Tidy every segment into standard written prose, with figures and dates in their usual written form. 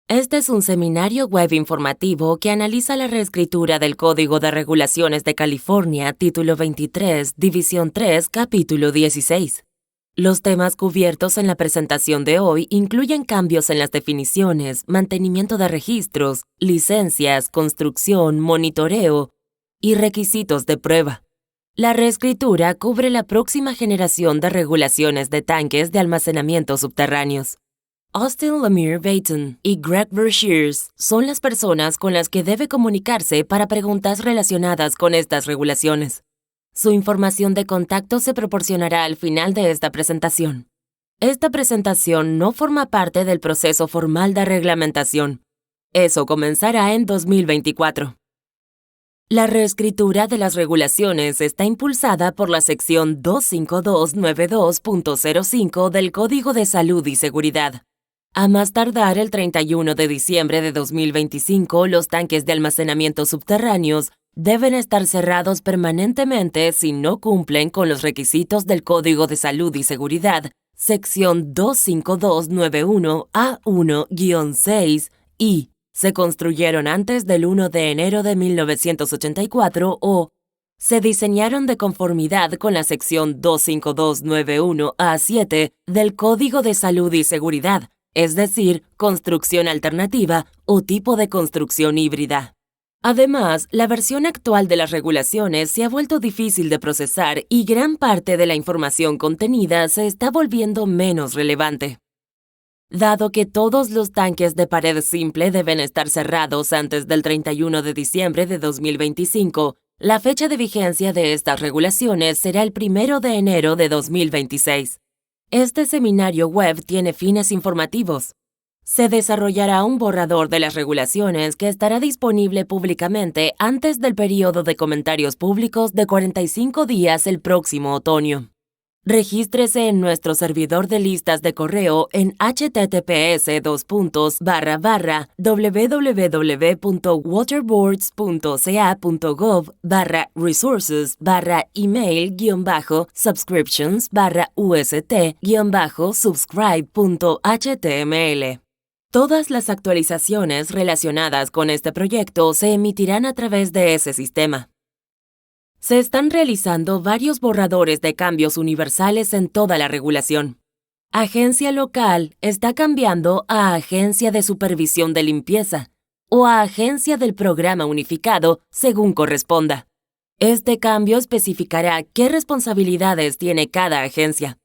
Este es un seminario web informativo que analiza la reescritura del Código de Regulaciones de California, Título 23, División 3, Capítulo 16. Los temas cubiertos en la presentación de hoy incluyen cambios en las definiciones, mantenimiento de registros, licencias, construcción, monitoreo y requisitos de prueba. La reescritura cubre la próxima generación de regulaciones de tanques de almacenamiento subterráneos. Austin Lemire Baton y Greg Verscheers son las personas con las que debe comunicarse para preguntas relacionadas con estas regulaciones. Su información de contacto se proporcionará al final de esta presentación. Esta presentación no forma parte del proceso formal de reglamentación. Eso comenzará en 2024. La reescritura de las regulaciones está impulsada por la sección 25292.05 del Código de Salud y Seguridad. A más tardar el 31 de diciembre de 2025, los tanques de almacenamiento subterráneos deben estar cerrados permanentemente si no cumplen con los requisitos del Código de Salud y Seguridad, sección 25291A1-6 y se construyeron antes del 1 de enero de 1984 o se diseñaron de conformidad con la sección 25291A7 del Código de Salud y Seguridad, es decir, construcción alternativa o tipo de construcción híbrida. Además, la versión actual de las regulaciones se ha vuelto difícil de procesar y gran parte de la información contenida se está volviendo menos relevante. Dado que todos los tanques de pared simple deben estar cerrados antes del 31 de diciembre de 2025, la fecha de vigencia de estas regulaciones será el 1 de enero de 2026. Este seminario web tiene fines informativos. Se desarrollará un borrador de las regulaciones que estará disponible públicamente antes del período de comentarios públicos de 45 días el próximo otoño. Regístrese en nuestro servidor de listas de correo en https://wwaterboards.ca.gov/resources/email-subscribe.html. Todas las actualizaciones relacionadas con este proyecto se emitirán a través de ese sistema. Se están realizando varios borradores de cambios universales en toda la regulación. Agencia local está cambiando a Agencia de Supervisión de Limpieza o a Agencia del Programa Unificado, según corresponda. Este cambio especificará qué responsabilidades tiene cada agencia.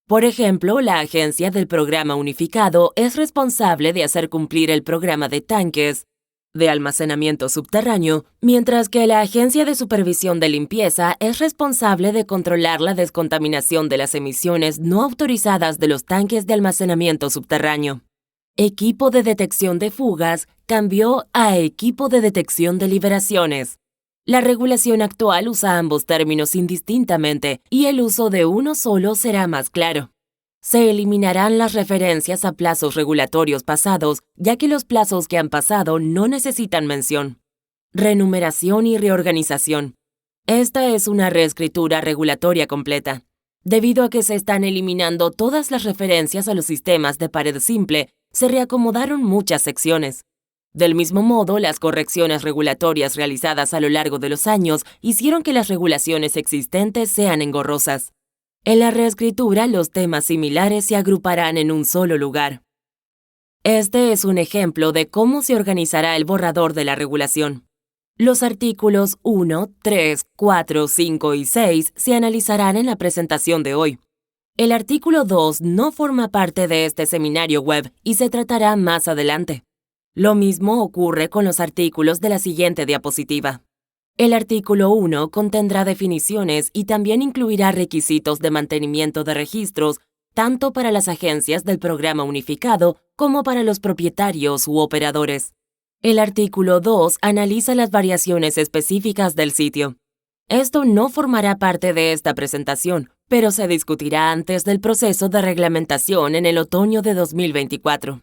Por ejemplo, la Agencia del Programa Unificado es responsable de hacer cumplir el programa de tanques de almacenamiento subterráneo, mientras que la Agencia de Supervisión de Limpieza es responsable de controlar la descontaminación de las emisiones no autorizadas de los tanques de almacenamiento subterráneo. Equipo de detección de fugas cambió a Equipo de detección de liberaciones. La regulación actual usa ambos términos indistintamente y el uso de uno solo será más claro. Se eliminarán las referencias a plazos regulatorios pasados, ya que los plazos que han pasado no necesitan mención. Renumeración y reorganización. Esta es una reescritura regulatoria completa. Debido a que se están eliminando todas las referencias a los sistemas de pared simple, se reacomodaron muchas secciones. Del mismo modo, las correcciones regulatorias realizadas a lo largo de los años hicieron que las regulaciones existentes sean engorrosas. En la reescritura, los temas similares se agruparán en un solo lugar. Este es un ejemplo de cómo se organizará el borrador de la regulación. Los artículos 1, 3, 4, 5 y 6 se analizarán en la presentación de hoy. El artículo 2 no forma parte de este seminario web y se tratará más adelante. Lo mismo ocurre con los artículos de la siguiente diapositiva. El artículo 1 contendrá definiciones y también incluirá requisitos de mantenimiento de registros tanto para las agencias del programa unificado como para los propietarios u operadores. El artículo 2 analiza las variaciones específicas del sitio. Esto no formará parte de esta presentación, pero se discutirá antes del proceso de reglamentación en el otoño de 2024.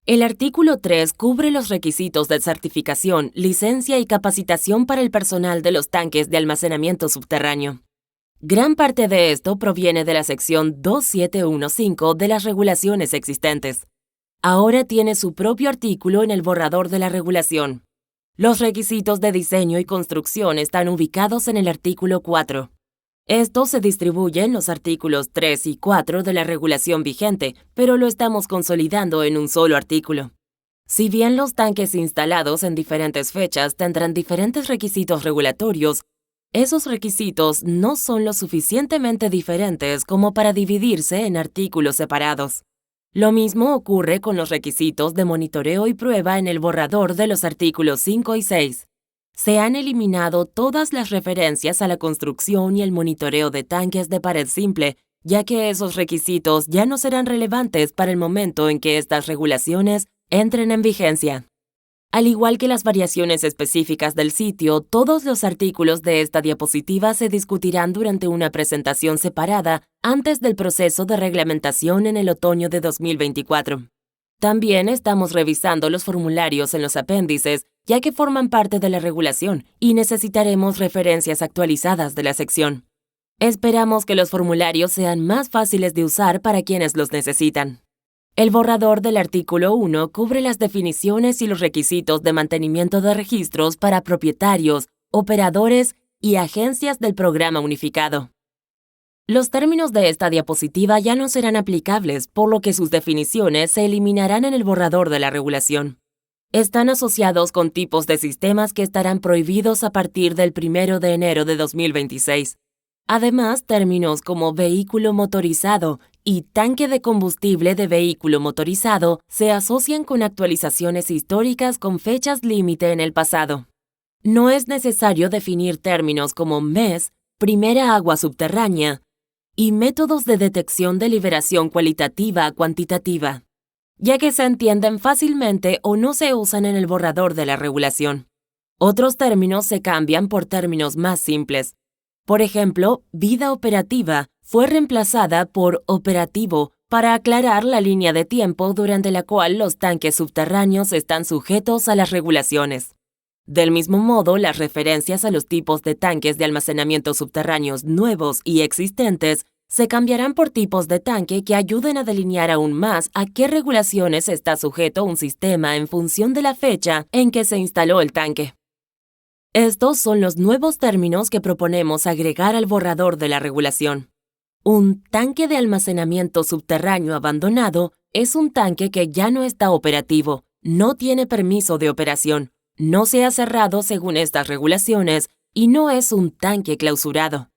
El artículo 3 cubre los requisitos de certificación, licencia y capacitación para el personal de los tanques de almacenamiento subterráneo. Gran parte de esto proviene de la sección 2715 de las regulaciones existentes. ahora tiene su propio artículo en el borrador de la regulación. Los requisitos de diseño y construcción están ubicados en el artículo 4. Estos se distribuyen en los artículos 3 y 4 de la regulación vigente, pero lo estamos consolidando en un solo artículo. Si bien los tanques instalados en diferentes fechas tendrán diferentes requisitos regulatorios, esos requisitos no son lo suficientemente diferentes como para dividirse en artículos separados. Lo mismo ocurre con los requisitos de monitoreo y prueba en el borrador de los artículos 5 y 6. Se han eliminado todas las referencias a la construcción y el monitoreo de tanques de pared simple, ya que esos requisitos ya no serán relevantes para el momento en que estas regulaciones entren en vigencia. Al igual que las variaciones específicas del sitio, todos los artículos de esta diapositiva se discutirán durante una presentación separada antes del proceso de reglamentación en el otoño de 2024. También estamos revisando los formularios en los apéndices, ya que forman parte de la regulación y necesitaremos referencias actualizadas de la sección. Esperamos que los formularios sean más fáciles de usar para quienes los necesitan. El borrador del artículo 1 cubre las definiciones y los requisitos de mantenimiento de registros para propietarios, operadores y agencias del programa unificado. Los términos de esta diapositiva ya no serán aplicables, por lo que sus definiciones se eliminarán en el borrador de la regulación. Están asociados con tipos de sistemas que estarán prohibidos a partir del 1 de enero de 2026. Además, términos como vehículo motorizado y tanque de combustible de vehículo motorizado se asocian con actualizaciones históricas con fechas límite en el pasado. No es necesario definir términos como MES, primera agua subterránea, y métodos de detección de liberación cualitativa-cuantitativa, ya que se entienden fácilmente o no se usan en el borrador de la regulación. Otros términos se cambian por términos más simples. Por ejemplo, vida operativa fue reemplazada por operativo para aclarar la línea de tiempo durante la cual los tanques subterráneos están sujetos a las regulaciones. Del mismo modo, las referencias a los tipos de tanques de almacenamiento subterráneos nuevos y existentes se cambiarán por tipos de tanque que ayuden a delinear aún más a qué regulaciones está sujeto un sistema en función de la fecha en que se instaló el tanque. Estos son los nuevos términos que proponemos agregar al borrador de la regulación. Un tanque de almacenamiento subterráneo abandonado es un tanque que ya no está operativo, no tiene permiso de operación, no se ha cerrado según estas regulaciones y no es un tanque clausurado.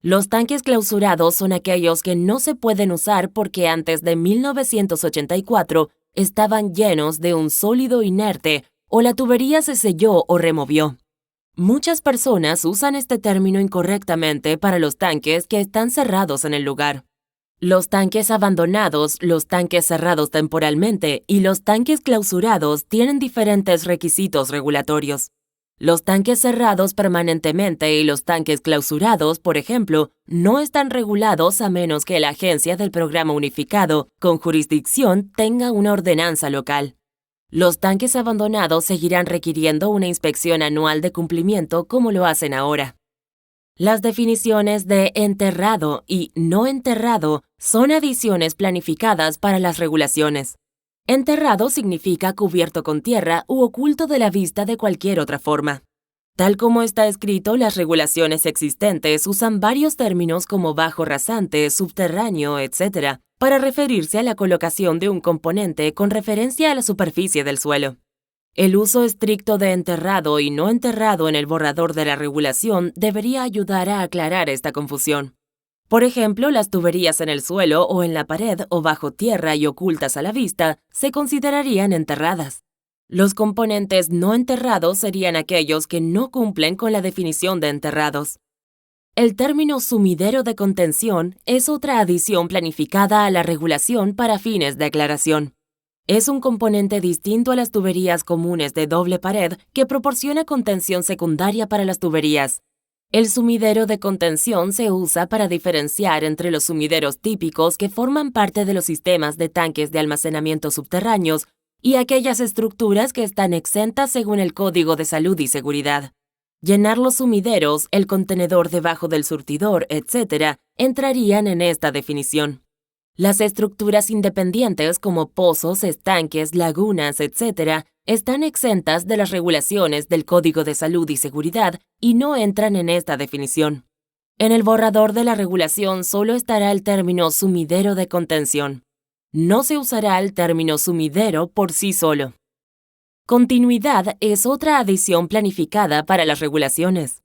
Los tanques clausurados son aquellos que no se pueden usar porque antes de 1984 estaban llenos de un sólido inerte o la tubería se selló o removió. Muchas personas usan este término incorrectamente para los tanques que están cerrados en el lugar. Los tanques abandonados, los tanques cerrados temporalmente y los tanques clausurados tienen diferentes requisitos regulatorios. Los tanques cerrados permanentemente y los tanques clausurados, por ejemplo, no están regulados a menos que la agencia del programa unificado con jurisdicción tenga una ordenanza local. Los tanques abandonados seguirán requiriendo una inspección anual de cumplimiento como lo hacen ahora. Las definiciones de enterrado y no enterrado son adiciones planificadas para las regulaciones. Enterrado significa cubierto con tierra u oculto de la vista de cualquier otra forma. Tal como está escrito, las regulaciones existentes usan varios términos como bajo rasante, subterráneo, etc., para referirse a la colocación de un componente con referencia a la superficie del suelo. El uso estricto de enterrado y no enterrado en el borrador de la regulación debería ayudar a aclarar esta confusión. Por ejemplo, las tuberías en el suelo o en la pared o bajo tierra y ocultas a la vista se considerarían enterradas. Los componentes no enterrados serían aquellos que no cumplen con la definición de enterrados. El término sumidero de contención es otra adición planificada a la regulación para fines de aclaración. Es un componente distinto a las tuberías comunes de doble pared que proporciona contención secundaria para las tuberías. El sumidero de contención se usa para diferenciar entre los sumideros típicos que forman parte de los sistemas de tanques de almacenamiento subterráneos y aquellas estructuras que están exentas según el Código de Salud y Seguridad. Llenar los sumideros, el contenedor debajo del surtidor, etc., entrarían en esta definición. Las estructuras independientes como pozos, estanques, lagunas, etc., están exentas de las regulaciones del Código de Salud y Seguridad y no entran en esta definición. En el borrador de la regulación solo estará el término sumidero de contención. No se usará el término sumidero por sí solo. Continuidad es otra adición planificada para las regulaciones.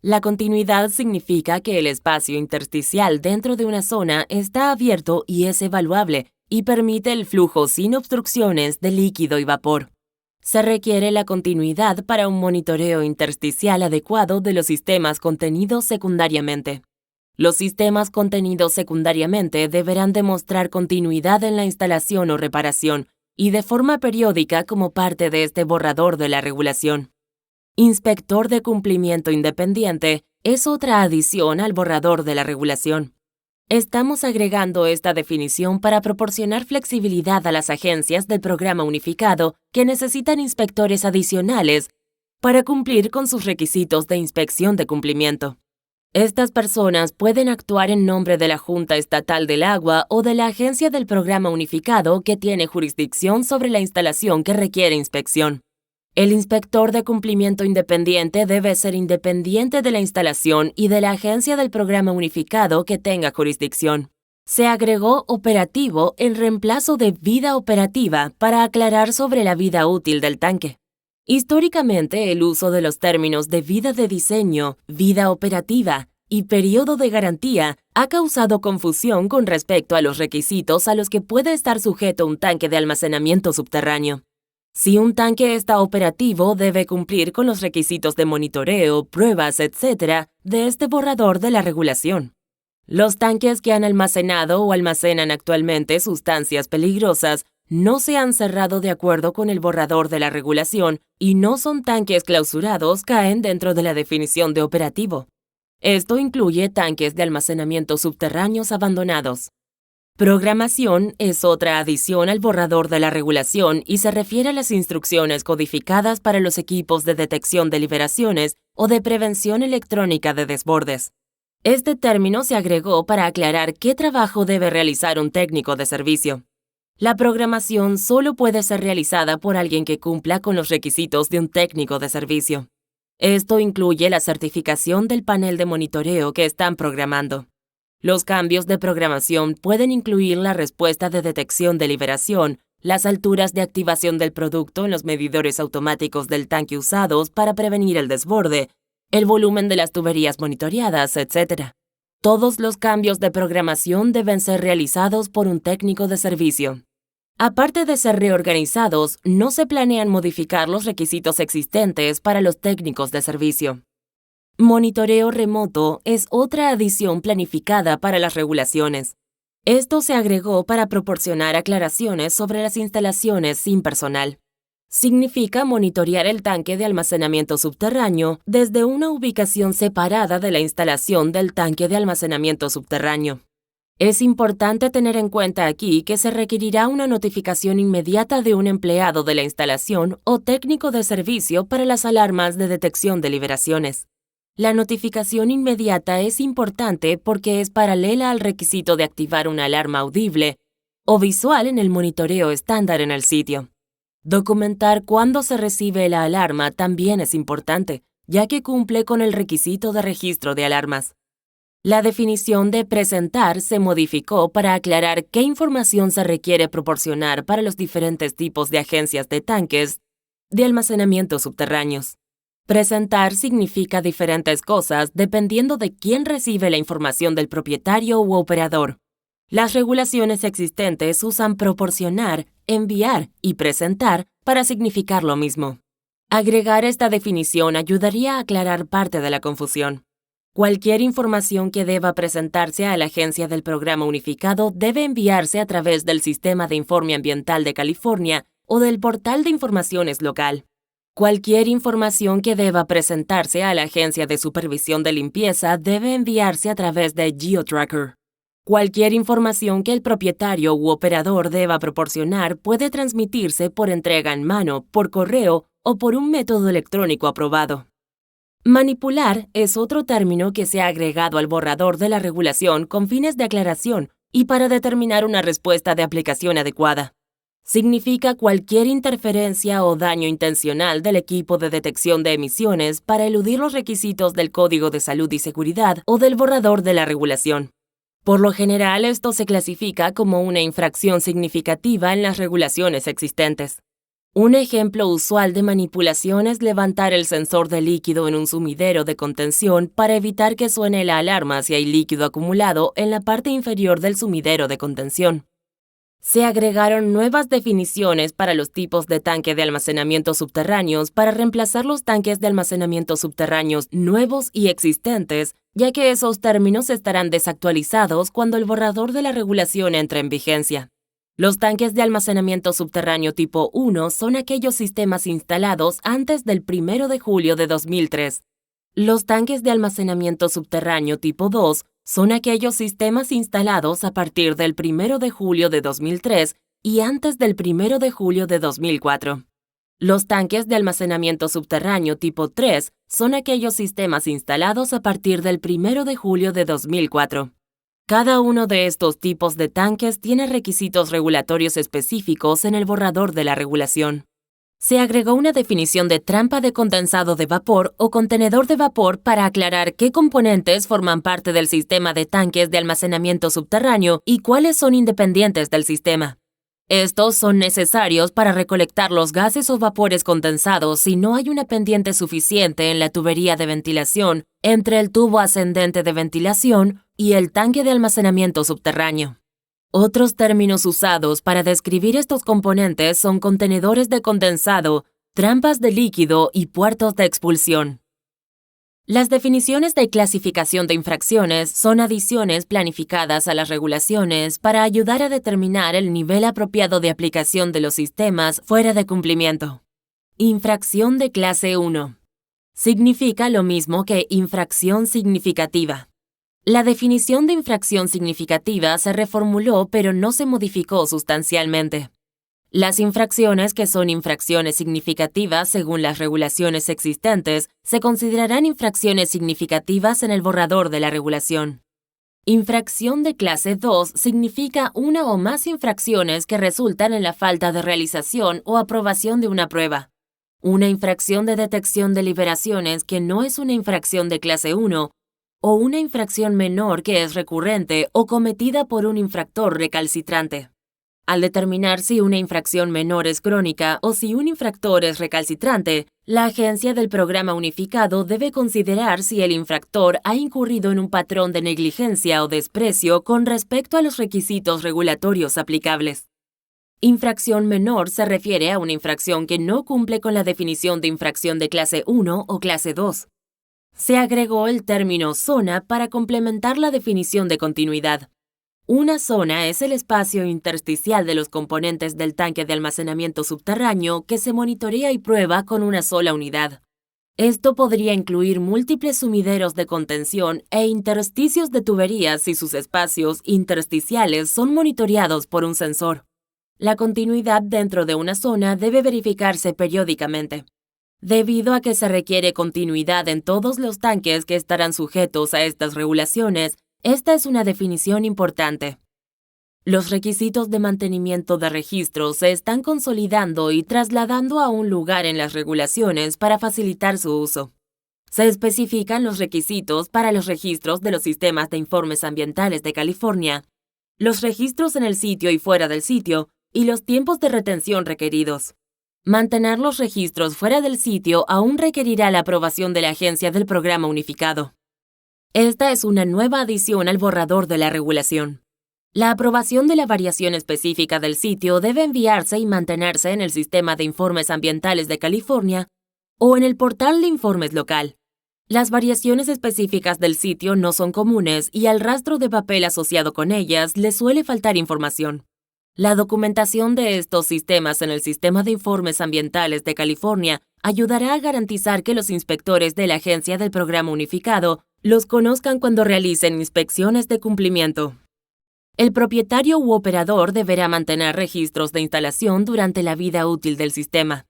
La continuidad significa que el espacio intersticial dentro de una zona está abierto y es evaluable y permite el flujo sin obstrucciones de líquido y vapor. Se requiere la continuidad para un monitoreo intersticial adecuado de los sistemas contenidos secundariamente. Los sistemas contenidos secundariamente deberán demostrar continuidad en la instalación o reparación y de forma periódica como parte de este borrador de la regulación. Inspector de cumplimiento independiente es otra adición al borrador de la regulación. Estamos agregando esta definición para proporcionar flexibilidad a las agencias del programa unificado que necesitan inspectores adicionales para cumplir con sus requisitos de inspección de cumplimiento. Estas personas pueden actuar en nombre de la Junta Estatal del Agua o de la agencia del programa unificado que tiene jurisdicción sobre la instalación que requiere inspección. El inspector de cumplimiento independiente debe ser independiente de la instalación y de la agencia del programa unificado que tenga jurisdicción. Se agregó operativo en reemplazo de vida operativa para aclarar sobre la vida útil del tanque. Históricamente, el uso de los términos de vida de diseño, vida operativa y periodo de garantía ha causado confusión con respecto a los requisitos a los que puede estar sujeto un tanque de almacenamiento subterráneo. Si un tanque está operativo, debe cumplir con los requisitos de monitoreo, pruebas, etc. de este borrador de la regulación. Los tanques que han almacenado o almacenan actualmente sustancias peligrosas no se han cerrado de acuerdo con el borrador de la regulación y no son tanques clausurados, caen dentro de la definición de operativo. Esto incluye tanques de almacenamiento subterráneos abandonados. Programación es otra adición al borrador de la regulación y se refiere a las instrucciones codificadas para los equipos de detección de liberaciones o de prevención electrónica de desbordes. Este término se agregó para aclarar qué trabajo debe realizar un técnico de servicio. La programación solo puede ser realizada por alguien que cumpla con los requisitos de un técnico de servicio. Esto incluye la certificación del panel de monitoreo que están programando. Los cambios de programación pueden incluir la respuesta de detección de liberación, las alturas de activación del producto en los medidores automáticos del tanque usados para prevenir el desborde, el volumen de las tuberías monitoreadas, etc. Todos los cambios de programación deben ser realizados por un técnico de servicio. Aparte de ser reorganizados, no se planean modificar los requisitos existentes para los técnicos de servicio. Monitoreo remoto es otra adición planificada para las regulaciones. Esto se agregó para proporcionar aclaraciones sobre las instalaciones sin personal. Significa monitorear el tanque de almacenamiento subterráneo desde una ubicación separada de la instalación del tanque de almacenamiento subterráneo. Es importante tener en cuenta aquí que se requerirá una notificación inmediata de un empleado de la instalación o técnico de servicio para las alarmas de detección de liberaciones. La notificación inmediata es importante porque es paralela al requisito de activar una alarma audible o visual en el monitoreo estándar en el sitio. Documentar cuándo se recibe la alarma también es importante, ya que cumple con el requisito de registro de alarmas. La definición de presentar se modificó para aclarar qué información se requiere proporcionar para los diferentes tipos de agencias de tanques de almacenamiento subterráneos. Presentar significa diferentes cosas dependiendo de quién recibe la información del propietario u operador. Las regulaciones existentes usan proporcionar, enviar y presentar para significar lo mismo. Agregar esta definición ayudaría a aclarar parte de la confusión. Cualquier información que deba presentarse a la agencia del programa unificado debe enviarse a través del Sistema de Informe Ambiental de California o del Portal de Informaciones Local. Cualquier información que deba presentarse a la Agencia de Supervisión de Limpieza debe enviarse a través de GeoTracker. Cualquier información que el propietario u operador deba proporcionar puede transmitirse por entrega en mano, por correo o por un método electrónico aprobado. Manipular es otro término que se ha agregado al borrador de la regulación con fines de aclaración y para determinar una respuesta de aplicación adecuada. Significa cualquier interferencia o daño intencional del equipo de detección de emisiones para eludir los requisitos del Código de Salud y Seguridad o del borrador de la regulación. Por lo general, esto se clasifica como una infracción significativa en las regulaciones existentes. Un ejemplo usual de manipulación es levantar el sensor de líquido en un sumidero de contención para evitar que suene la alarma si hay líquido acumulado en la parte inferior del sumidero de contención. Se agregaron nuevas definiciones para los tipos de tanque de almacenamiento subterráneos para reemplazar los tanques de almacenamiento subterráneos nuevos y existentes, ya que esos términos estarán desactualizados cuando el borrador de la regulación entre en vigencia. Los tanques de almacenamiento subterráneo tipo 1 son aquellos sistemas instalados antes del 1 de julio de 2003. Los tanques de almacenamiento subterráneo tipo 2 son aquellos sistemas instalados a partir del 1 de julio de 2003 y antes del 1 de julio de 2004. Los tanques de almacenamiento subterráneo tipo 3 son aquellos sistemas instalados a partir del 1 de julio de 2004. Cada uno de estos tipos de tanques tiene requisitos regulatorios específicos en el borrador de la regulación. Se agregó una definición de trampa de condensado de vapor o contenedor de vapor para aclarar qué componentes forman parte del sistema de tanques de almacenamiento subterráneo y cuáles son independientes del sistema. Estos son necesarios para recolectar los gases o vapores condensados si no hay una pendiente suficiente en la tubería de ventilación entre el tubo ascendente de ventilación y el tanque de almacenamiento subterráneo. Otros términos usados para describir estos componentes son contenedores de condensado, trampas de líquido y puertos de expulsión. Las definiciones de clasificación de infracciones son adiciones planificadas a las regulaciones para ayudar a determinar el nivel apropiado de aplicación de los sistemas fuera de cumplimiento. Infracción de clase 1. Significa lo mismo que infracción significativa. La definición de infracción significativa se reformuló pero no se modificó sustancialmente. Las infracciones que son infracciones significativas según las regulaciones existentes se considerarán infracciones significativas en el borrador de la regulación. Infracción de clase 2 significa una o más infracciones que resultan en la falta de realización o aprobación de una prueba. Una infracción de detección de liberaciones que no es una infracción de clase 1 o una infracción menor que es recurrente o cometida por un infractor recalcitrante. Al determinar si una infracción menor es crónica o si un infractor es recalcitrante, la agencia del programa unificado debe considerar si el infractor ha incurrido en un patrón de negligencia o desprecio con respecto a los requisitos regulatorios aplicables. Infracción menor se refiere a una infracción que no cumple con la definición de infracción de clase 1 o clase 2. Se agregó el término zona para complementar la definición de continuidad. Una zona es el espacio intersticial de los componentes del tanque de almacenamiento subterráneo que se monitorea y prueba con una sola unidad. Esto podría incluir múltiples sumideros de contención e intersticios de tuberías si sus espacios intersticiales son monitoreados por un sensor. La continuidad dentro de una zona debe verificarse periódicamente. Debido a que se requiere continuidad en todos los tanques que estarán sujetos a estas regulaciones, esta es una definición importante. Los requisitos de mantenimiento de registros se están consolidando y trasladando a un lugar en las regulaciones para facilitar su uso. Se especifican los requisitos para los registros de los sistemas de informes ambientales de California, los registros en el sitio y fuera del sitio, y los tiempos de retención requeridos. Mantener los registros fuera del sitio aún requerirá la aprobación de la agencia del programa unificado. Esta es una nueva adición al borrador de la regulación. La aprobación de la variación específica del sitio debe enviarse y mantenerse en el Sistema de Informes Ambientales de California o en el portal de informes local. Las variaciones específicas del sitio no son comunes y al rastro de papel asociado con ellas le suele faltar información. La documentación de estos sistemas en el Sistema de Informes Ambientales de California ayudará a garantizar que los inspectores de la Agencia del Programa Unificado los conozcan cuando realicen inspecciones de cumplimiento. El propietario u operador deberá mantener registros de instalación durante la vida útil del sistema.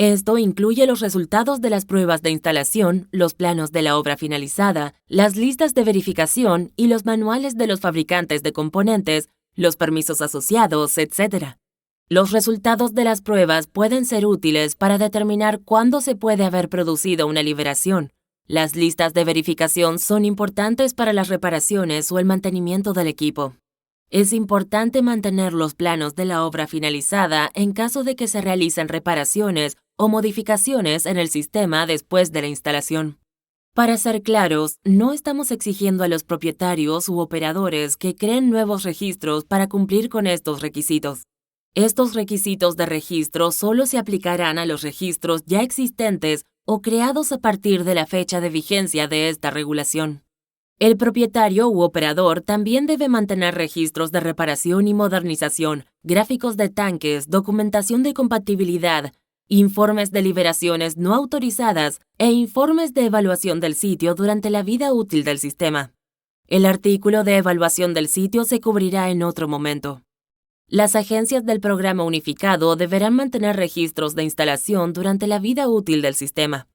Esto incluye los resultados de las pruebas de instalación, los planos de la obra finalizada, las listas de verificación y los manuales de los fabricantes de componentes, los permisos asociados, etc. Los resultados de las pruebas pueden ser útiles para determinar cuándo se puede haber producido una liberación. Las listas de verificación son importantes para las reparaciones o el mantenimiento del equipo. Es importante mantener los planos de la obra finalizada en caso de que se realicen reparaciones o modificaciones en el sistema después de la instalación. Para ser claros, no estamos exigiendo a los propietarios u operadores que creen nuevos registros para cumplir con estos requisitos. Estos requisitos de registro solo se aplicarán a los registros ya existentes o creados a partir de la fecha de vigencia de esta regulación. El propietario u operador también debe mantener registros de reparación y modernización, gráficos de tanques, documentación de compatibilidad, informes de liberaciones no autorizadas e informes de evaluación del sitio durante la vida útil del sistema. El artículo de evaluación del sitio se cubrirá en otro momento. Las agencias del programa unificado deberán mantener registros de instalación durante la vida útil del sistema.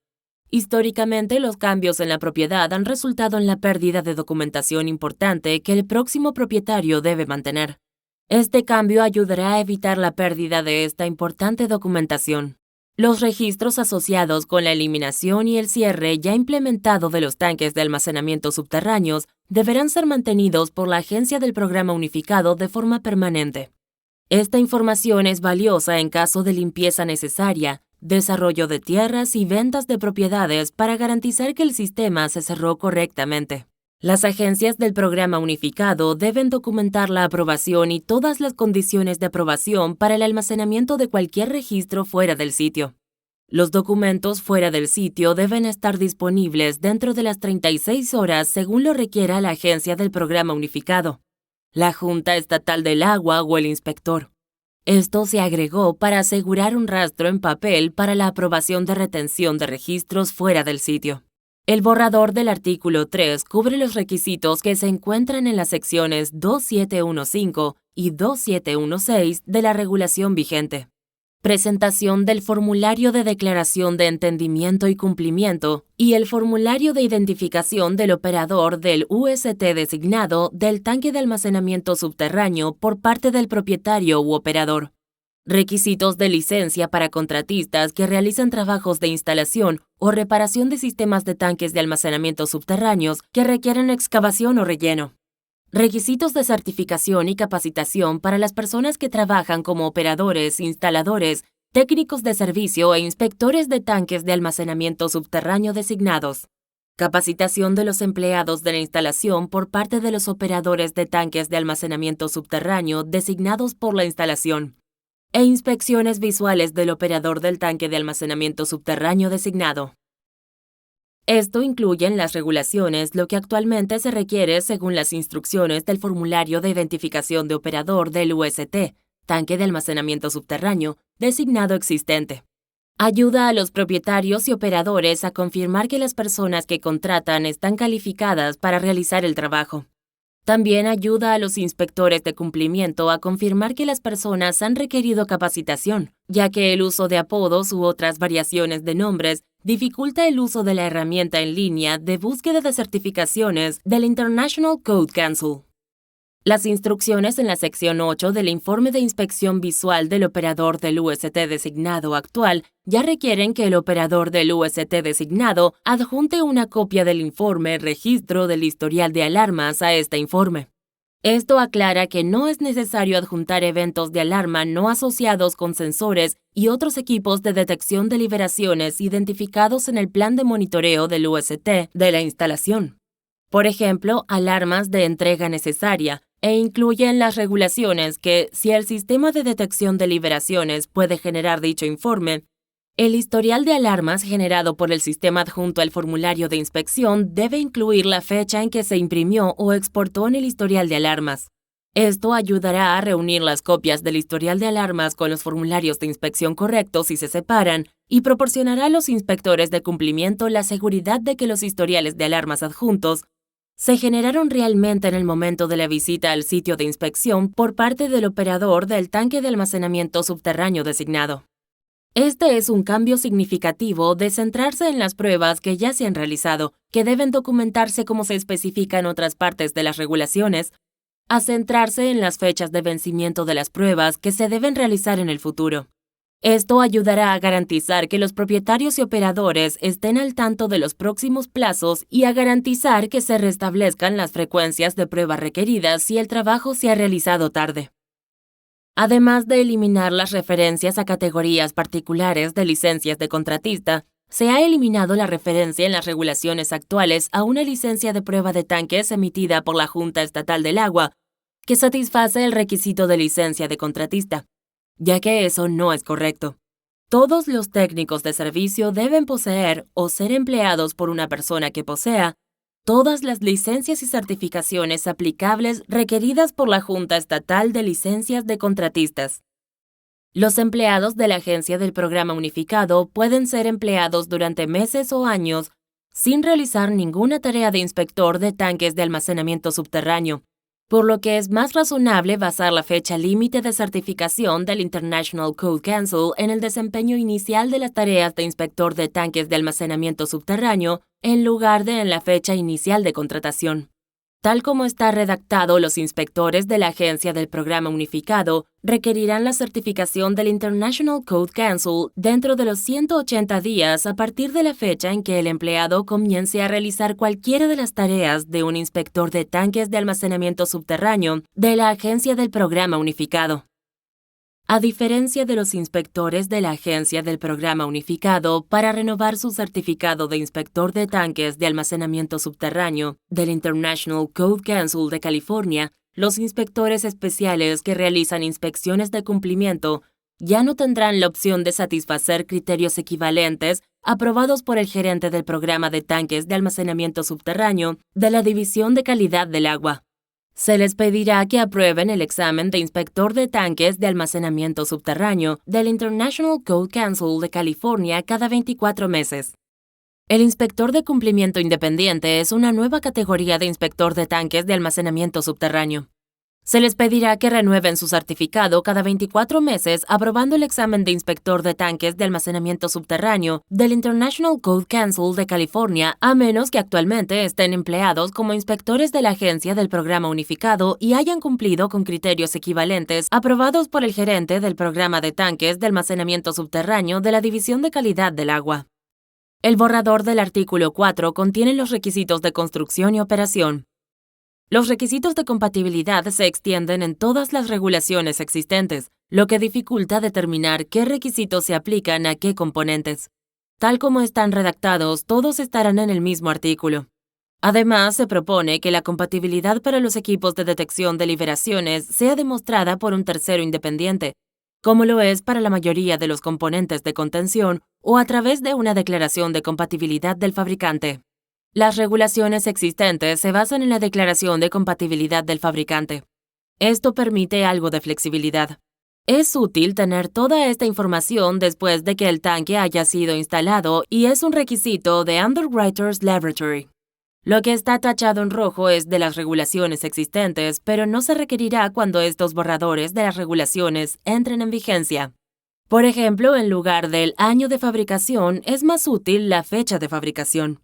Históricamente, los cambios en la propiedad han resultado en la pérdida de documentación importante que el próximo propietario debe mantener. Este cambio ayudará a evitar la pérdida de esta importante documentación. Los registros asociados con la eliminación y el cierre ya implementado de los tanques de almacenamiento subterráneos deberán ser mantenidos por la agencia del programa unificado de forma permanente. Esta información es valiosa en caso de limpieza necesaria, desarrollo de tierras y ventas de propiedades para garantizar que el sistema se cerró correctamente. Las agencias del programa unificado deben documentar la aprobación y todas las condiciones de aprobación para el almacenamiento de cualquier registro fuera del sitio. Los documentos fuera del sitio deben estar disponibles dentro de las 36 horas según lo requiera la agencia del programa unificado, la Junta Estatal del Agua o el inspector. Esto se agregó para asegurar un rastro en papel para la aprobación de retención de registros fuera del sitio. El borrador del artículo 3 cubre los requisitos que se encuentran en las secciones 2715 y 2716 de la regulación vigente. Presentación del formulario de declaración de entendimiento y cumplimiento y el formulario de identificación del operador del UST designado del tanque de almacenamiento subterráneo por parte del propietario u operador. Requisitos de licencia para contratistas que realizan trabajos de instalación o reparación de sistemas de tanques de almacenamiento subterráneos que requieren excavación o relleno. Requisitos de certificación y capacitación para las personas que trabajan como operadores, instaladores, técnicos de servicio e inspectores de tanques de almacenamiento subterráneo designados. Capacitación de los empleados de la instalación por parte de los operadores de tanques de almacenamiento subterráneo designados por la instalación. E inspecciones visuales del operador del tanque de almacenamiento subterráneo designado. Esto incluye en las regulaciones lo que actualmente se requiere según las instrucciones del formulario de identificación de operador del UST, tanque de almacenamiento subterráneo, designado existente. Ayuda a los propietarios y operadores a confirmar que las personas que contratan están calificadas para realizar el trabajo. También ayuda a los inspectores de cumplimiento a confirmar que las personas han requerido capacitación, ya que el uso de apodos u otras variaciones de nombres dificulta el uso de la herramienta en línea de búsqueda de certificaciones del International Code Council. Las instrucciones en la sección 8 del informe de inspección visual del operador del UST designado actual ya requieren que el operador del UST designado adjunte una copia del informe registro del historial de alarmas a este informe. Esto aclara que no es necesario adjuntar eventos de alarma no asociados con sensores y otros equipos de detección de liberaciones identificados en el plan de monitoreo del UST de la instalación. Por ejemplo, alarmas de entrega necesaria, e incluyen las regulaciones que, si el sistema de detección de liberaciones puede generar dicho informe, el historial de alarmas generado por el sistema adjunto al formulario de inspección debe incluir la fecha en que se imprimió o exportó en el historial de alarmas. Esto ayudará a reunir las copias del historial de alarmas con los formularios de inspección correctos si se separan y proporcionará a los inspectores de cumplimiento la seguridad de que los historiales de alarmas adjuntos se generaron realmente en el momento de la visita al sitio de inspección por parte del operador del tanque de almacenamiento subterráneo designado. Este es un cambio significativo de centrarse en las pruebas que ya se han realizado, que deben documentarse como se especifica en otras partes de las regulaciones, a centrarse en las fechas de vencimiento de las pruebas que se deben realizar en el futuro. Esto ayudará a garantizar que los propietarios y operadores estén al tanto de los próximos plazos y a garantizar que se restablezcan las frecuencias de prueba requeridas si el trabajo se ha realizado tarde. Además de eliminar las referencias a categorías particulares de licencias de contratista, se ha eliminado la referencia en las regulaciones actuales a una licencia de prueba de tanques emitida por la Junta Estatal del Agua, que satisface el requisito de licencia de contratista, ya que eso no es correcto. Todos los técnicos de servicio deben poseer o ser empleados por una persona que posea todas las licencias y certificaciones aplicables requeridas por la Junta Estatal de Licencias de Contratistas. Los empleados de la Agencia del Programa Unificado pueden ser empleados durante meses o años sin realizar ninguna tarea de inspector de tanques de almacenamiento subterráneo, por lo que es más razonable basar la fecha límite de certificación del International Code Council en el desempeño inicial de las tareas de inspector de tanques de almacenamiento subterráneo en lugar de en la fecha inicial de contratación. Tal como está redactado, los inspectores de la Agencia del Programa Unificado requerirán la certificación del International Code Council dentro de los 180 días a partir de la fecha en que el empleado comience a realizar cualquiera de las tareas de un inspector de tanques de almacenamiento subterráneo de la Agencia del Programa Unificado. A diferencia de los inspectores de la Agencia del Programa Unificado, para renovar su certificado de inspector de tanques de almacenamiento subterráneo del International Code Council de California, los inspectores especiales que realizan inspecciones de cumplimiento ya no tendrán la opción de satisfacer criterios equivalentes aprobados por el gerente del programa de tanques de almacenamiento subterráneo de la División de Calidad del Agua. Se les pedirá que aprueben el examen de inspector de tanques de almacenamiento subterráneo del International Code Council de California cada 24 meses. El inspector de cumplimiento independiente es una nueva categoría de inspector de tanques de almacenamiento subterráneo. Se les pedirá que renueven su certificado cada 24 meses aprobando el examen de inspector de tanques de almacenamiento subterráneo del International Code Council de California, a menos que actualmente estén empleados como inspectores de la Agencia del Programa Unificado y hayan cumplido con criterios equivalentes aprobados por el gerente del programa de tanques de almacenamiento subterráneo de la División de Calidad del Agua. El borrador del artículo 4 contiene los requisitos de construcción y operación. Los requisitos de compatibilidad se extienden en todas las regulaciones existentes, lo que dificulta determinar qué requisitos se aplican a qué componentes. Tal como están redactados, todos estarán en el mismo artículo. Además, se propone que la compatibilidad para los equipos de detección de liberaciones sea demostrada por un tercero independiente, como lo es para la mayoría de los componentes de contención o a través de una declaración de compatibilidad del fabricante. Las regulaciones existentes se basan en la declaración de compatibilidad del fabricante. Esto permite algo de flexibilidad. Es útil tener toda esta información después de que el tanque haya sido instalado y es un requisito de Underwriters Laboratory. Lo que está tachado en rojo es de las regulaciones existentes, pero no se requerirá cuando estos borradores de las regulaciones entren en vigencia. Por ejemplo, en lugar del año de fabricación, es más útil la fecha de fabricación.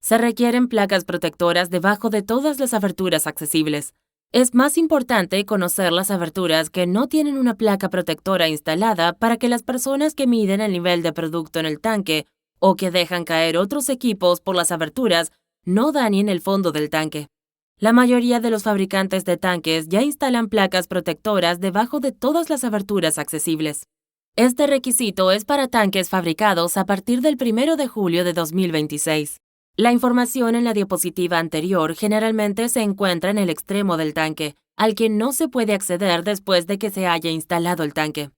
Se requieren placas protectoras debajo de todas las aberturas accesibles. Es más importante conocer las aberturas que no tienen una placa protectora instalada para que las personas que miden el nivel de producto en el tanque o que dejan caer otros equipos por las aberturas no dañen el fondo del tanque. La mayoría de los fabricantes de tanques ya instalan placas protectoras debajo de todas las aberturas accesibles. Este requisito es para tanques fabricados a partir del 1 de julio de 2026. La información en la diapositiva anterior generalmente se encuentra en el extremo del tanque, al que no se puede acceder después de que se haya instalado el tanque.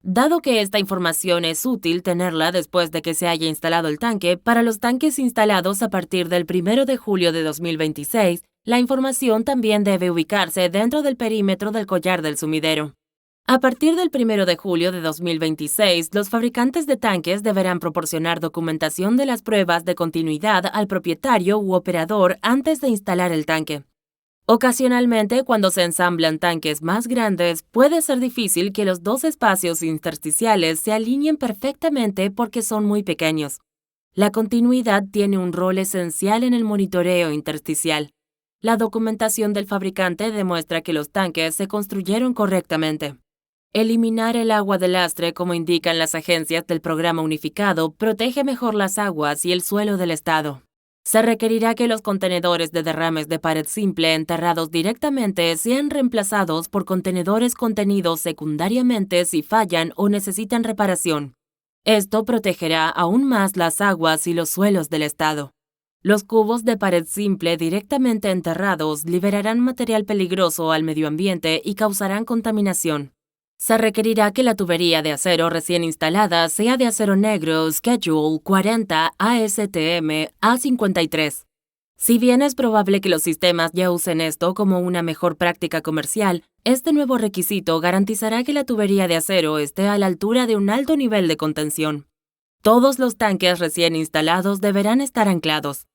Dado que esta información es útil tenerla después de que se haya instalado el tanque, para los tanques instalados a partir del 1 de julio de 2026, la información también debe ubicarse dentro del perímetro del collar del sumidero. A partir del 1 de julio de 2026, los fabricantes de tanques deberán proporcionar documentación de las pruebas de continuidad al propietario u operador antes de instalar el tanque. Ocasionalmente, cuando se ensamblan tanques más grandes, puede ser difícil que los dos espacios intersticiales se alineen perfectamente porque son muy pequeños. La continuidad tiene un rol esencial en el monitoreo intersticial. La documentación del fabricante demuestra que los tanques se construyeron correctamente. Eliminar el agua de lastre, como indican las agencias del programa unificado, protege mejor las aguas y el suelo del estado. Se requerirá que los contenedores de derrames de pared simple enterrados directamente sean reemplazados por contenedores contenidos secundariamente si fallan o necesitan reparación. Esto protegerá aún más las aguas y los suelos del estado. Los cubos de pared simple directamente enterrados liberarán material peligroso al medio ambiente y causarán contaminación. Se requerirá que la tubería de acero recién instalada sea de acero negro Schedule 40 ASTM A53. Si bien es probable que los sistemas ya usen esto como una mejor práctica comercial, este nuevo requisito garantizará que la tubería de acero esté a la altura de un alto nivel de contención. Todos los tanques recién instalados deberán estar anclados.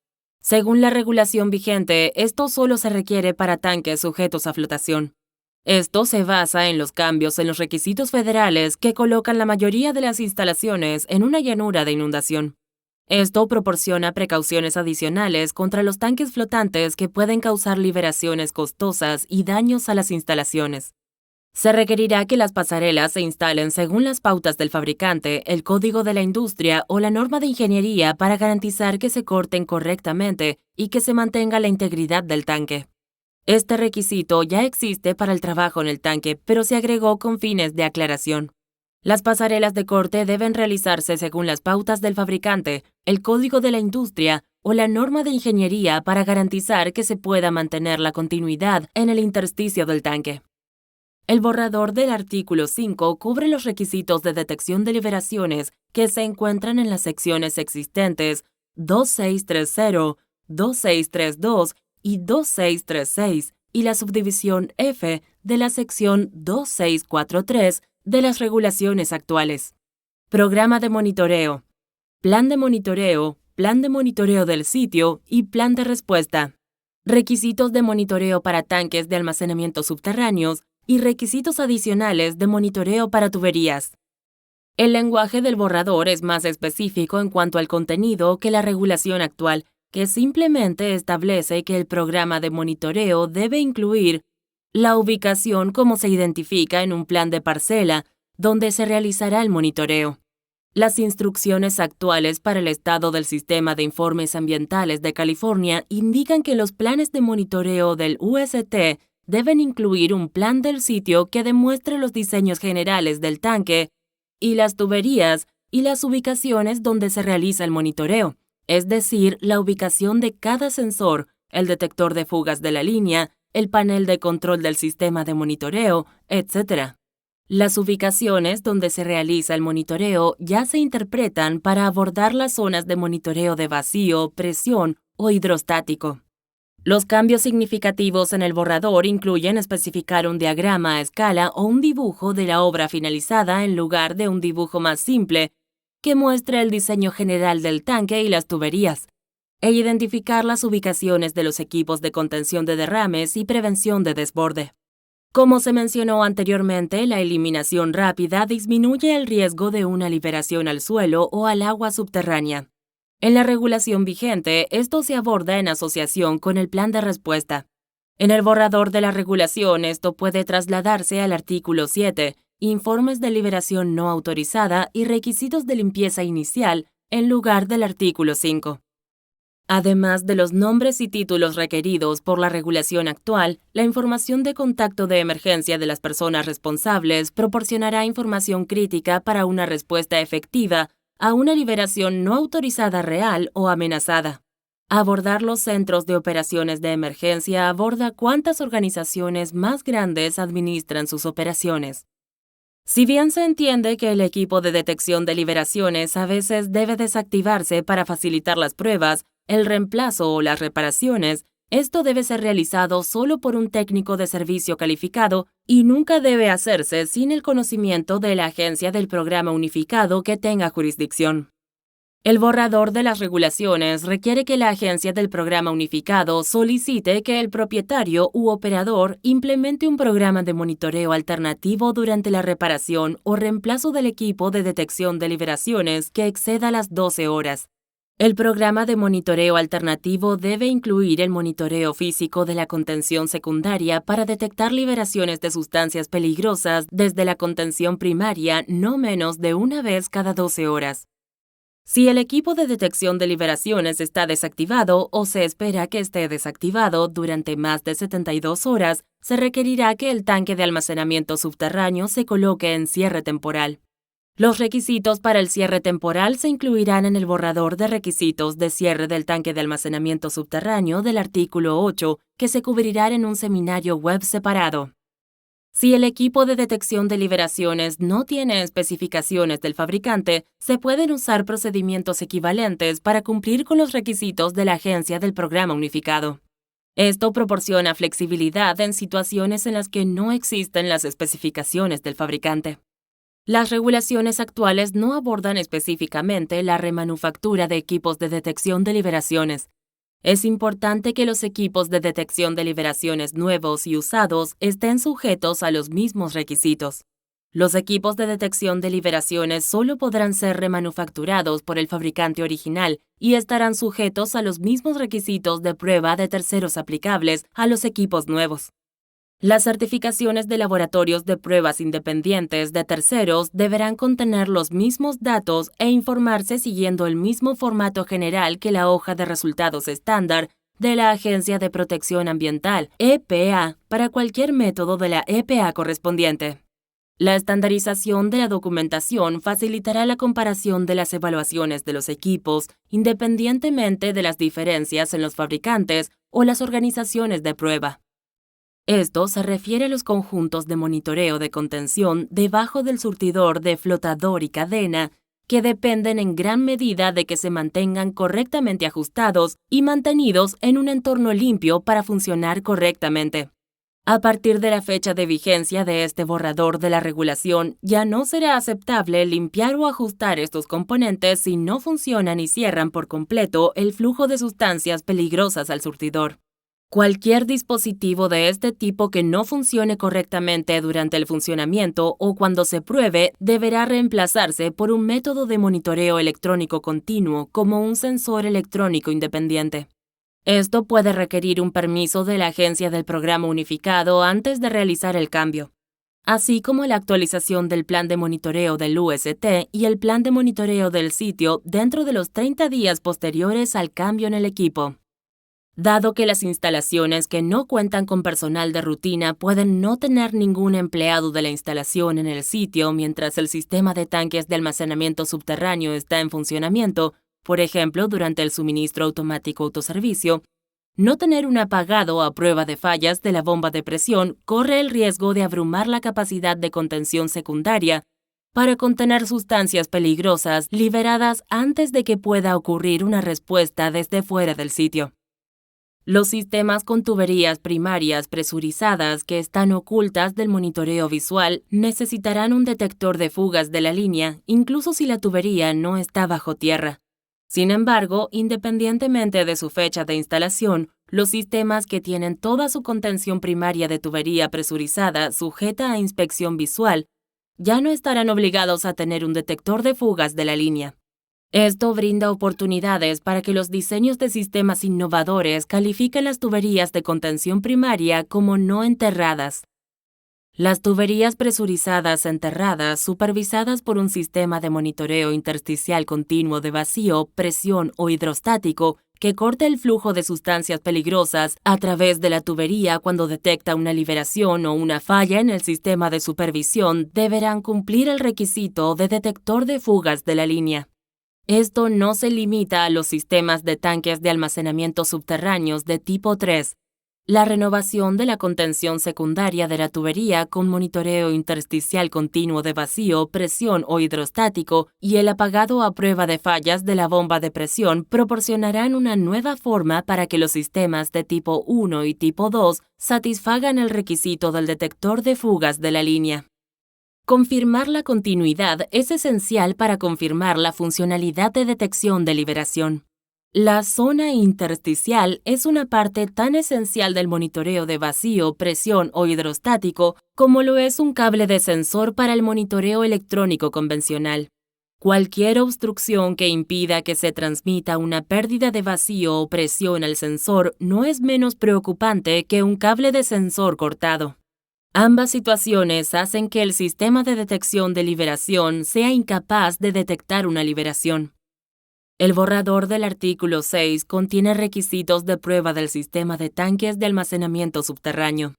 Según la regulación vigente, esto solo se requiere para tanques sujetos a flotación. Esto se basa en los cambios en los requisitos federales que colocan la mayoría de las instalaciones en una llanura de inundación. Esto proporciona precauciones adicionales contra los tanques flotantes que pueden causar liberaciones costosas y daños a las instalaciones. Se requerirá que las pasarelas se instalen según las pautas del fabricante, el código de la industria o la norma de ingeniería para garantizar que se corten correctamente y que se mantenga la integridad del tanque. Este requisito ya existe para el trabajo en el tanque, pero se agregó con fines de aclaración. Las pasarelas de corte deben realizarse según las pautas del fabricante, el código de la industria o la norma de ingeniería para garantizar que se pueda mantener la continuidad en el intersticio del tanque. El borrador del artículo 5 cubre los requisitos de detección de liberaciones que se encuentran en las secciones existentes 2630, 2632 y 2636 y la subdivisión F de la sección 2643 de las regulaciones actuales. Programa de monitoreo, plan de monitoreo del sitio y plan de respuesta. Requisitos de monitoreo para tanques de almacenamiento subterráneos y requisitos adicionales de monitoreo para tuberías. El lenguaje del borrador es más específico en cuanto al contenido que la regulación actual, que simplemente establece que el programa de monitoreo debe incluir la ubicación como se identifica en un plan de parcela, donde se realizará el monitoreo. Las instrucciones actuales para el estado del Sistema de Informes Ambientales de California indican que los planes de monitoreo del UST deben incluir un plan del sitio que demuestre los diseños generales del tanque y las tuberías y las ubicaciones donde se realiza el monitoreo, es decir, la ubicación de cada sensor, el detector de fugas de la línea, el panel de control del sistema de monitoreo, etc. Las ubicaciones donde se realiza el monitoreo ya se interpretan para abordar las zonas de monitoreo de vacío, presión o hidrostático. Los cambios significativos en el borrador incluyen especificar un diagrama a escala o un dibujo de la obra finalizada en lugar de un dibujo más simple que muestre el diseño general del tanque y las tuberías, e identificar las ubicaciones de los equipos de contención de derrames y prevención de desborde. Como se mencionó anteriormente, la eliminación rápida disminuye el riesgo de una liberación al suelo o al agua subterránea. En la regulación vigente, esto se aborda en asociación con el plan de respuesta. En el borrador de la regulación, esto puede trasladarse al artículo 7, informes de liberación no autorizada y requisitos de limpieza inicial, en lugar del artículo 5. Además de los nombres y títulos requeridos por la regulación actual, la información de contacto de emergencia de las personas responsables proporcionará información crítica para una respuesta efectiva a una liberación no autorizada real o amenazada. Abordar los centros de operaciones de emergencia aborda cuántas organizaciones más grandes administran sus operaciones. Si bien se entiende que el equipo de detección de liberaciones a veces debe desactivarse para facilitar las pruebas, el reemplazo o las reparaciones, esto debe ser realizado solo por un técnico de servicio calificado y nunca debe hacerse sin el conocimiento de la agencia del programa unificado que tenga jurisdicción. El borrador de las regulaciones requiere que la agencia del programa unificado solicite que el propietario u operador implemente un programa de monitoreo alternativo durante la reparación o reemplazo del equipo de detección de liberaciones que exceda las 12 horas. El programa de monitoreo alternativo debe incluir el monitoreo físico de la contención secundaria para detectar liberaciones de sustancias peligrosas desde la contención primaria no menos de una vez cada 12 horas. Si el equipo de detección de liberaciones está desactivado o se espera que esté desactivado durante más de 72 horas, se requerirá que el tanque de almacenamiento subterráneo se coloque en cierre temporal. Los requisitos para el cierre temporal se incluirán en el borrador de requisitos de cierre del tanque de almacenamiento subterráneo del artículo 8, que se cubrirá en un seminario web separado. Si el equipo de detección de liberaciones no tiene especificaciones del fabricante, se pueden usar procedimientos equivalentes para cumplir con los requisitos de la agencia del programa unificado. Esto proporciona flexibilidad en situaciones en las que no existen las especificaciones del fabricante. Las regulaciones actuales no abordan específicamente la remanufactura de equipos de detección de liberaciones. Es importante que los equipos de detección de liberaciones nuevos y usados estén sujetos a los mismos requisitos. Los equipos de detección de liberaciones solo podrán ser remanufacturados por el fabricante original y estarán sujetos a los mismos requisitos de prueba de terceros aplicables a los equipos nuevos. Las certificaciones de laboratorios de pruebas independientes de terceros deberán contener los mismos datos e informarse siguiendo el mismo formato general que la hoja de resultados estándar de la Agencia de Protección Ambiental, EPA, para cualquier método de la EPA correspondiente. La estandarización de la documentación facilitará la comparación de las evaluaciones de los equipos, independientemente de las diferencias en los fabricantes o las organizaciones de prueba. Esto se refiere a los conjuntos de monitoreo de contención debajo del surtidor de flotador y cadena, que dependen en gran medida de que se mantengan correctamente ajustados y mantenidos en un entorno limpio para funcionar correctamente. A partir de la fecha de vigencia de este borrador de la regulación, ya no será aceptable limpiar o ajustar estos componentes si no funcionan y cierran por completo el flujo de sustancias peligrosas al surtidor. Cualquier dispositivo de este tipo que no funcione correctamente durante el funcionamiento o cuando se pruebe deberá reemplazarse por un método de monitoreo electrónico continuo como un sensor electrónico independiente. Esto puede requerir un permiso de la agencia del programa unificado antes de realizar el cambio, así como la actualización del plan de monitoreo del UST y el plan de monitoreo del sitio dentro de los 30 días posteriores al cambio en el equipo. Dado que las instalaciones que no cuentan con personal de rutina pueden no tener ningún empleado de la instalación en el sitio mientras el sistema de tanques de almacenamiento subterráneo está en funcionamiento, por ejemplo, durante el suministro automático autoservicio, no tener un apagado a prueba de fallas de la bomba de presión corre el riesgo de abrumar la capacidad de contención secundaria para contener sustancias peligrosas liberadas antes de que pueda ocurrir una respuesta desde fuera del sitio. Los sistemas con tuberías primarias presurizadas que están ocultas del monitoreo visual necesitarán un detector de fugas de la línea, incluso si la tubería no está bajo tierra. Sin embargo, independientemente de su fecha de instalación, los sistemas que tienen toda su contención primaria de tubería presurizada sujeta a inspección visual ya no estarán obligados a tener un detector de fugas de la línea. Esto brinda oportunidades para que los diseños de sistemas innovadores califiquen las tuberías de contención primaria como no enterradas. Las tuberías presurizadas enterradas, supervisadas por un sistema de monitoreo intersticial continuo de vacío, presión o hidrostático, que corte el flujo de sustancias peligrosas a través de la tubería cuando detecta una liberación o una falla en el sistema de supervisión, deberán cumplir el requisito de detector de fugas de la línea. Esto no se limita a los sistemas de tanques de almacenamiento subterráneos de tipo 3. La renovación de la contención secundaria de la tubería con monitoreo intersticial continuo de vacío, presión o hidrostático y el apagado a prueba de fallas de la bomba de presión proporcionarán una nueva forma para que los sistemas de tipo 1 y tipo 2 satisfagan el requisito del detector de fugas de la línea. Confirmar la continuidad es esencial para confirmar la funcionalidad de detección de liberación. La zona intersticial es una parte tan esencial del monitoreo de vacío, presión o hidrostático como lo es un cable de sensor para el monitoreo electrónico convencional. Cualquier obstrucción que impida que se transmita una pérdida de vacío o presión al sensor no es menos preocupante que un cable de sensor cortado. Ambas situaciones hacen que el sistema de detección de liberación sea incapaz de detectar una liberación. El borrador del artículo 6 contiene requisitos de prueba del sistema de tanques de almacenamiento subterráneo.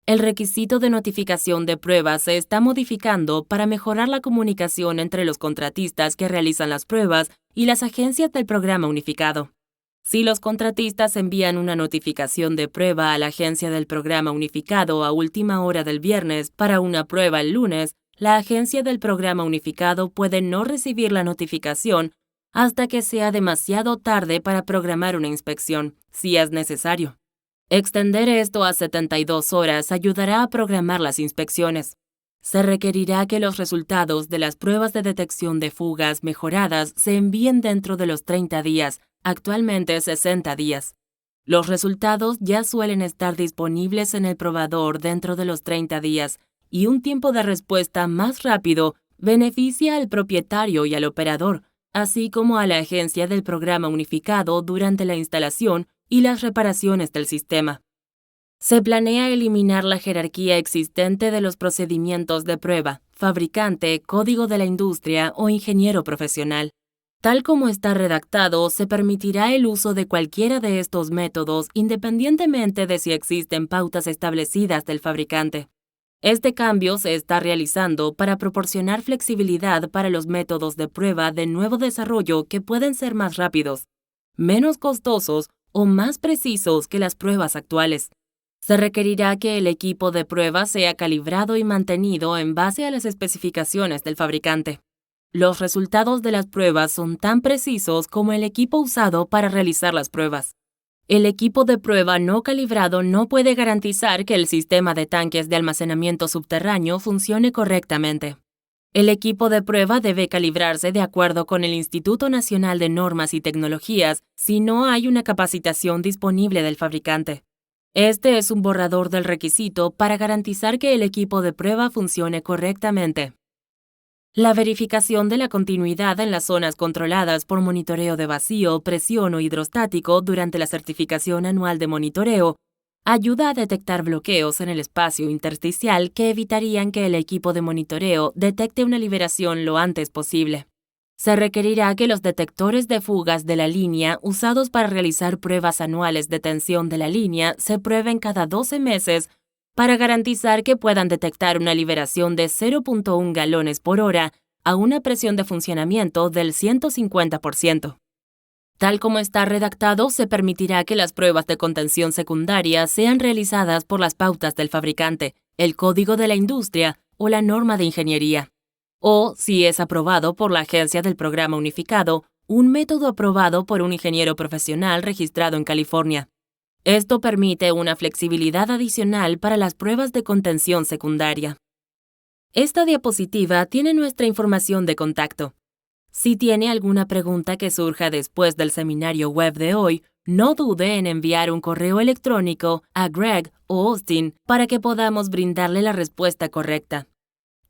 El requisito de notificación de pruebas se está modificando para mejorar la comunicación entre los contratistas que realizan las pruebas y las agencias del programa unificado. Si los contratistas envían una notificación de prueba a la agencia del programa unificado a última hora del viernes para una prueba el lunes, la agencia del programa unificado puede no recibir la notificación hasta que sea demasiado tarde para programar una inspección, si es necesario. Extender esto a 72 horas ayudará a programar las inspecciones. Se requerirá que los resultados de las pruebas de detección de fugas mejoradas se envíen dentro de los 30 días, actualmente 60 días. Los resultados ya suelen estar disponibles en el probador dentro de los 30 días, y un tiempo de respuesta más rápido beneficia al propietario y al operador, así como a la agencia del programa unificado durante la instalación y las reparaciones del sistema. Se planea eliminar la jerarquía existente de los procedimientos de prueba, fabricante, código de la industria o ingeniero profesional. Tal como está redactado, se permitirá el uso de cualquiera de estos métodos independientemente de si existen pautas establecidas del fabricante. Este cambio se está realizando para proporcionar flexibilidad para los métodos de prueba de nuevo desarrollo que pueden ser más rápidos, menos costosos o más precisos que las pruebas actuales. Se requerirá que el equipo de prueba sea calibrado y mantenido en base a las especificaciones del fabricante. Los resultados de las pruebas son tan precisos como el equipo usado para realizar las pruebas. El equipo de prueba no calibrado no puede garantizar que el sistema de tanques de almacenamiento subterráneo funcione correctamente. El equipo de prueba debe calibrarse de acuerdo con el Instituto Nacional de Normas y Tecnologías si no hay una capacitación disponible del fabricante. Este es un borrador del requisito para garantizar que el equipo de prueba funcione correctamente. La verificación de la continuidad en las zonas controladas por monitoreo de vacío, presión o hidrostático durante la certificación anual de monitoreo ayuda a detectar bloqueos en el espacio intersticial que evitarían que el equipo de monitoreo detecte una liberación lo antes posible. Se requerirá que los detectores de fugas de la línea usados para realizar pruebas anuales de tensión de la línea se prueben cada 12 meses para garantizar que puedan detectar una liberación de 0.1 galones por hora a una presión de funcionamiento del 150%. Tal como está redactado, se permitirá que las pruebas de contención secundaria sean realizadas por las pautas del fabricante, el código de la industria o la norma de ingeniería. O, si es aprobado por la agencia del programa unificado, un método aprobado por un ingeniero profesional registrado en California. Esto permite una flexibilidad adicional para las pruebas de contención secundaria. Esta diapositiva tiene nuestra información de contacto. Si tiene alguna pregunta que surja después del seminario web de hoy, no dude en enviar un correo electrónico a Greg o Austin para que podamos brindarle la respuesta correcta.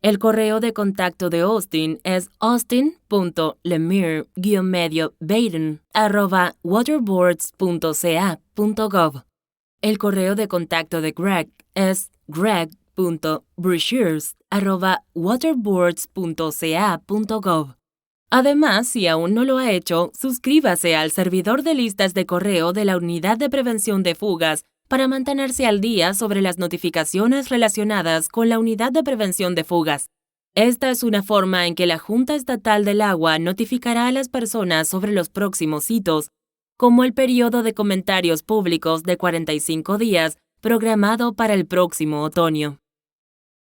El correo de contacto de Austin es austin.lemire-baden@waterboards.ca.gov. El correo de contacto de Greg es greg.brochures@waterboards.ca.gov. Además, si aún no lo ha hecho, suscríbase al servidor de listas de correo de la Unidad de Prevención de Fugas para mantenerse al día sobre las notificaciones relacionadas con la Unidad de Prevención de Fugas. Esta es una forma en que la Junta Estatal del Agua notificará a las personas sobre los próximos hitos, como el periodo de comentarios públicos de 45 días programado para el próximo otoño.